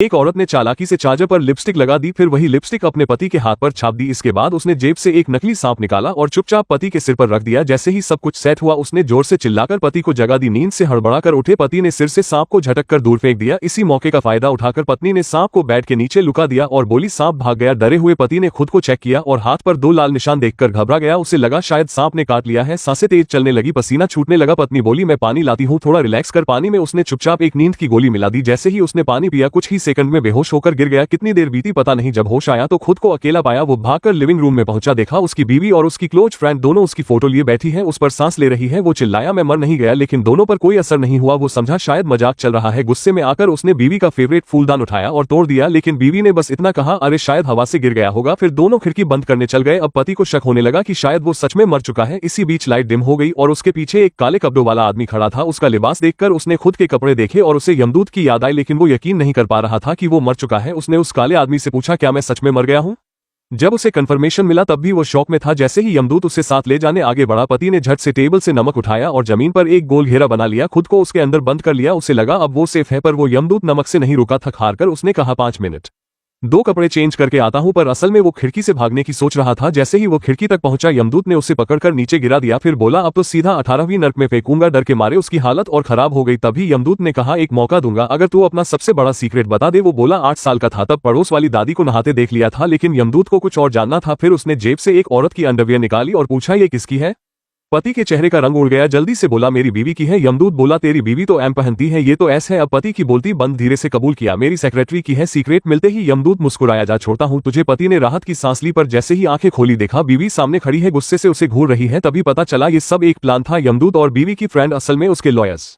एक औरत ने चालाकी से चार्जर पर लिपस्टिक लगा दी, फिर वही लिपस्टिक अपने पति के हाथ पर छाप दी। इसके बाद उसने जेब से एक नकली सांप निकाला और चुपचाप पति के सिर पर रख दिया। जैसे ही सब कुछ सेट हुआ, उसने जोर से चिल्लाकर पति को जगा दी। नींद से हड़बड़ाकर उठे पति ने सिर से सांप को झटक कर दूर फेंक दिया। इसी मौके का फायदा उठाकर पत्नी ने सांप को बेड के नीचे लुका दिया और बोली सांप भाग गया। डरे हुए पति ने खुद को चेक किया और हाथ पर 2 लाल निशान देखकर घबरा गया। उसे लगा शायद सांप ने काट लिया है। सांसें तेज चलने लगी, पसीना छूटने लगा। पत्नी बोली मैं पानी लाती हूँ, थोड़ा रिलैक्स कर। पानी में उसने चुपचाप एक नींद की गोली मिला दी। जैसे ही उसने पानी पिया, कुछ ही सेकंड में बेहोश होकर गिर गया। कितनी देर बीती पता नहीं। जब होश आया तो खुद को अकेला पाया। वो भागकर लिविंग रूम में पहुंचा, देखा उसकी बीवी और उसकी क्लोज फ्रेंड दोनों उसकी फोटो लिए बैठी हैं, उस पर सांस ले रही है। वो चिल्लाया मैं मर नहीं गया, लेकिन दोनों पर कोई असर नहीं हुआ। वो समझा शायद मजाक चल रहा है। गुस्से में आकर उसने बीवी का फेवरेट फूलदान उठाया और तोड़ दिया, लेकिन बीवी ने बस इतना कहा अरे शायद हवा से गिर गया होगा। फिर दोनों खिड़की बंद करने चल गए। अब पति को शक होने लगा कि शायद वो सच में मर चुका है। इसी बीच लाइट डिम हो गई और उसके पीछे एक काले कपड़ों वाला आदमी खड़ा था। उसका लिबास देखकर उसने खुद के कपड़े देखे और उसे यमदूत की याद आई, लेकिन वो यकीन नहीं कर पा रहा था कि वो मर चुका है। उसने उस काले आदमी से पूछा क्या मैं सच में मर गया हूँ? जब उसे कंफर्मेशन मिला तब भी वो शौक में था। जैसे ही यमदूत उसे साथ ले जाने आगे बढ़ा, पति ने झट से टेबल से नमक उठाया और जमीन पर एक गोल घेरा बना लिया। खुद को उसके अंदर बंद कर लिया। उसे लगा अब वो सेफ है, पर वो यमदूत नमक से नहीं रुका। थक हार कर उसने कहा 5 मिनट 2 कपड़े चेंज करके आता हूं। पर असल में वो खिड़की से भागने की सोच रहा था। जैसे ही वो खिड़की तक पहुंचा, यमदूत ने उसे पकड़कर नीचे गिरा दिया। फिर बोला अब तो सीधा 18वीं नर्क में फेंकूंगा। डर के मारे उसकी हालत और खराब हो गई। तभी यमदूत ने कहा एक मौका दूंगा, अगर तू अपना सबसे बड़ा सीक्रेट बता दे। वो बोला 8 साल का था तब पड़ोस वाली दादी को नहाते देख लिया था, लेकिन यमदूत को कुछ और जानना था। फिर उसने जेब से एक औरत की अंडरवियर निकाली और पूछा ये किसकी है? पति के चेहरे का रंग उड़ गया। जल्दी से बोला मेरी बीवी की है। यमदूत बोला तेरी बीवी तो एम पहनती है, ये तो एस है। अब पति की बोलती बंद धीरे से कबूल किया मेरी सेक्रेटरी की है। सीक्रेट मिलते ही यमदूत मुस्कुराया जा छोड़ता हूं तुझे। पति ने राहत की सांस ली, पर जैसे ही आंखें खोली देखा बीवी सामने खड़ी है, गुस्से से उसे घूर रही है। तभी पता चला ये सब एक प्लान था। यमदूत और बीवी की फ्रेंड असल में उसके लॉयर्स